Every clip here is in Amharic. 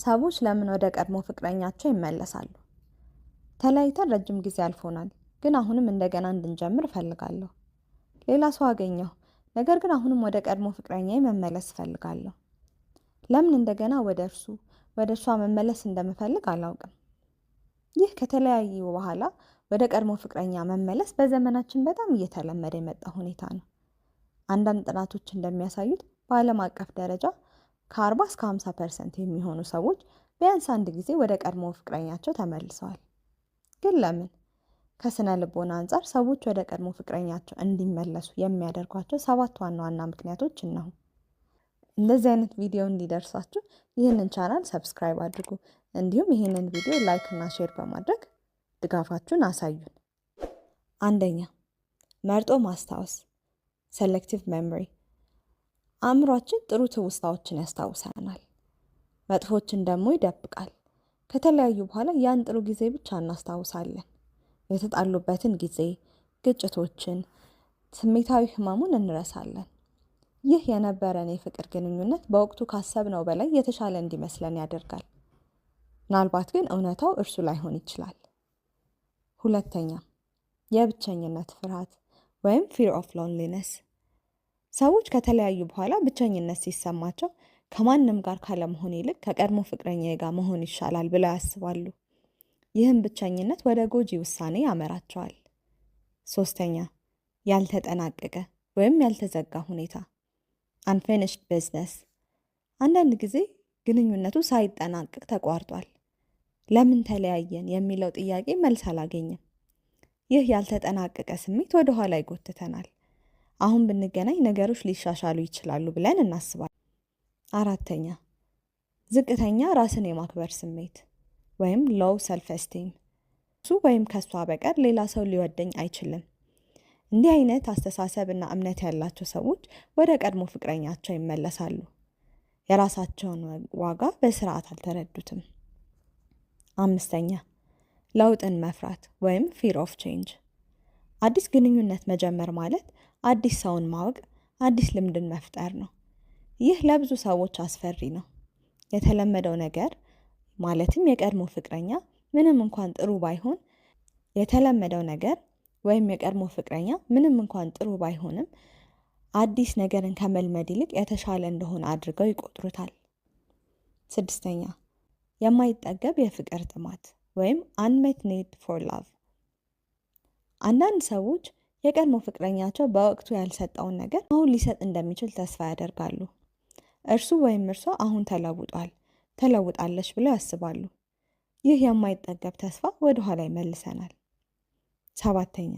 ሰዎች ለምን ወደ ቀድሞ ፍቅረኛቸው ይመለሳሉ? ተለያይተን ረጅም ጊዜ አልፎናል፣ ግን አሁንም እንደገና እንድንጀምር እፈልጋለሁ። ሌላ ሰው አገኘሁ፣ ነገር ግን አሁንም ወደ ቀድሞ ፍቅረኛዬ መመለስ እፈልጋለሁ። ለምን እንደገና ወደ እሷ መመለስ እንደምፈልግ አላውቅም። ይህ ከተለያዩ በኋላ ወደ ቀድሞ ፍቅረኛ መመለስ በዘመናችን በጣም እየተለመደ የመጣ ሁኔታ ነው። አንዳንድ ጥናቶች እንደሚያሳዩት በዓለም አቀፍ ደረጃ ከ40 እስከ 50% የሚሆኑ ሰዎች ቢያንስ አንድ ጊዜ ወደ ቀድሞ ፍቅረኛቸው ተመልሰዋል። ግን ለምን? ከስነ ልቦና አንጻር ሰዎች ወደ ቀድሞ ፍቅረኛቸው እንዲመለሱ የሚያደርጓቸው 7 ዋና ዋና ምክንያቶች እነሆ። እንደዚህ አይነት ቪዲዮ እንዲደርሳችሁ ይህንን ቻናል ሰብስክራይብ አድርጉ። እንዲሁም ይህንን ቪዲዮ ላይክ እና ሼር በማድረግ ድጋፋችሁን አሳዩን። አንደኛ፣ መርጦ ማስታወስ ሴሌክቲቭ ሜሞሪ። አእምሯችን ጥሩ ትውስታዎችን ያስታውሰናል፣ መጥፎችን ደግሞ ይደብቃል። ከተለያዩ በኋላ ያን ጥሩ ጊዜ ብቻ እናስታውሳለን። የተጣሉበትን ጊዜ፣ ግጭቶችን፣ ስሜታዊ ህመሙን እንረሳለን። ይህ የነበረን የፍቅር ግንኙነት በወቅቱ ካሰብነው በላይ የተሻለ እንዲመስለን ያደርጋል። ምናልባት ግን እውነታው እርሱ ላይሆን ይችላል። ሁለተኛ፣ የብቸኝነት ፍርሃት ወይም ፊር ኦፍ ሎንሊነስ። ሰዎች ከተለያዩ በኋላ ብቸኝነት ሲሰማቸው ከማንም ጋር ካለመሆን ይልቅ ከቀድሞ ፍቅረኛዬ ጋር መሆን ይሻላል ብለው ያስባሉ። ይህም ብቸኝነት ወደ ጎጂ ውሳኔ ያመራቸዋል። ሶስተኛ፣ ያልተጠናቀቀ ወይም ያልተዘጋ ሁኔታ unfinished business። አንዳንድ ጊዜ ግንኙነቱ ሳይጠናቀቅ ተቋርጧል። ለምን ተለያየን የሚለው ጥያቄ መልስ አላገኘም። ይህ ያልተጠናቀቀ ስሜት ወደ ኋላ ይጎትተናል። አሁን ብንገናኝ ነገሮች ሊሻሻሉ ይችላሉ ብለን እናስባለን። አራተኛ፣ ዝቅተኛ ራስን የማክበር ስሜት ወይም ሎው ሰልፍ ኤስቲም። እሱ ወይም ከሷ በቀር ሌላ ሰው ሊወደኝ አይችልም። እንዲህ አይነት አስተሳሰብና እምነት ያላቸው ሰዎች ወደ ቀድሞ ፍቅረኛቸው ይመለሳሉ። የራሳቸውን ዋጋ በስርዓት አልተረዱትም። አምስተኛ፣ ለውጥን መፍራት ወይም ፊር ኦፍ ቼንጅ። አዲስ ግንኙነት መጀመር ማለት አዲስ ሰውን ማወቅ፣ አዲስ ልምድን መፍጠር ነው። ይህ ለብዙ ሰዎች አስፈሪ ነው። የተለመደው ነገር ማለትም የቀድሞ ፍቅረኛ ምንም እንኳን ጥሩ ባይሆን ባይሆንም አዲስ ነገርን ከመልመድ ይልቅ የተሻለ እንደሆነ አድርገው ይቆጥሩታል። ስድስተኛ፣ የማይጠገብ የፍቅር ጥማት ወይም unmet need for love። አንዳንድ ሰዎች የቀድሞ ፍቅረኛቸው በወቅቱ ያልሰጠውን ነገር አሁን ሊሰጥ እንደሚችል ተስፋ ያደርጋሉ። እርሱ ወይም እርሷ አሁን ተለውጣለች ብለው ያስባሉ። ይህ የማይጠገብ ተስፋ ወደ ኋላ ይመልሰናል። ሰባተኛ፣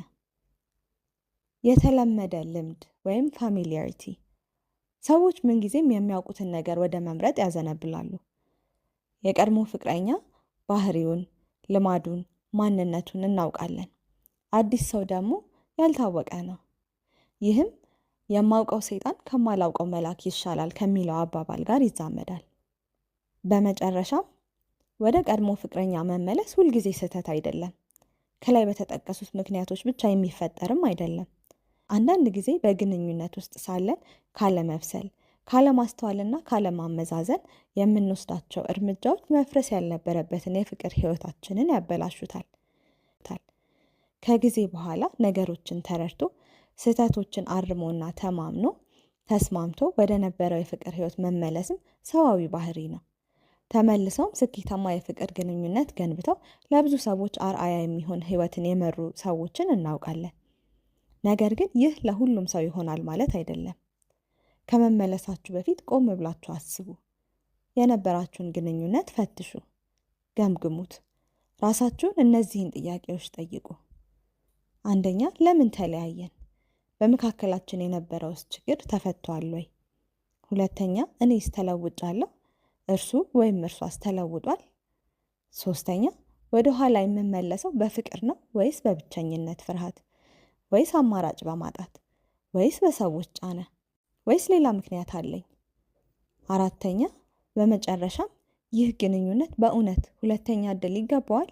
የተለመደ ልምድ ወይም ፋሚሊያሪቲ። ሰዎች ምንጊዜም የሚያውቁትን ነገር ወደ መምረጥ ያዘነብላሉ። የቀድሞ ፍቅረኛ ባህሪውን፣ ልማዱን፣ ማንነቱን እናውቃለን። አዲስ ሰው ደግሞ ያልታወቀ ነው። ይህም የማውቀው ሰይጣን ከማላውቀው መልአክ ይሻላል ከሚለው አባባል ጋር ይዛመዳል። በመጨረሻም ወደ ቀድሞ ፍቅረኛ መመለስ ሁልጊዜ ስህተት አይደለም። ከላይ በተጠቀሱት ምክንያቶች ብቻ የሚፈጠርም አይደለም። አንዳንድ ጊዜ በግንኙነት ውስጥ ሳለን ካለመብሰል፣ ካለማስተዋልና ካለማመዛዘን የምንወስዳቸው እርምጃዎች መፍረስ ያልነበረበትን የፍቅር ህይወታችንን ያበላሹታል። ከጊዜ በኋላ ነገሮችን ተረድቶ ስህተቶችን አርሞና ተስማምቶ ወደ ነበረው የፍቅር ህይወት መመለስም ሰዋዊ ባህሪ ነው። ተመልሰውም ስኬታማ የፍቅር ግንኙነት ገንብተው ለብዙ ሰዎች አርአያ የሚሆን ህይወትን የመሩ ሰዎችን እናውቃለን። ነገር ግን ይህ ለሁሉም ሰው ይሆናል ማለት አይደለም። ከመመለሳችሁ በፊት ቆም ብላችሁ አስቡ። የነበራችሁን ግንኙነት ፈትሹ፣ ገምግሙት። ራሳችሁን እነዚህን ጥያቄዎች ጠይቁ። አንደኛ፣ ለምን ተለያየን? በመካከላችን የነበረውስ ችግር ተፈቷል ወይ? ሁለተኛ፣ እኔስ ተለውጫለሁ? እርሱ ወይም እርሷስ ተለውጧል? ሶስተኛ፣ ወደ ኋላ የምመለሰው በፍቅር ነው ወይስ በብቸኝነት ፍርሃት? ወይስ አማራጭ በማጣት? ወይስ በሰዎች ጫና? ወይስ ሌላ ምክንያት አለኝ? አራተኛ፣ በመጨረሻም ይህ ግንኙነት በእውነት ሁለተኛ ዕድል ይገባዋል?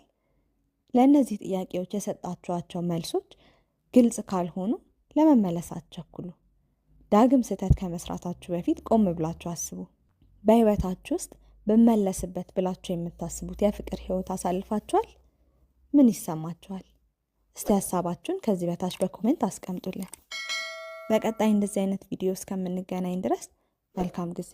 ለእነዚህ ጥያቄዎች የሰጣችኋቸው መልሶች ግልጽ ካልሆኑ ለመመለስ አትቸኩሉ። ዳግም ስህተት ከመስራታችሁ በፊት ቆም ብላችሁ አስቡ። በህይወታችሁ ውስጥ ብመለስበት ብላችሁ የምታስቡት የፍቅር ህይወት አሳልፋችኋል? ምን ይሰማችኋል? እስቲ ሀሳባችሁን ከዚህ በታች በኮሜንት አስቀምጡልን። በቀጣይ እንደዚህ አይነት ቪዲዮ እስከምንገናኝ ድረስ መልካም ጊዜ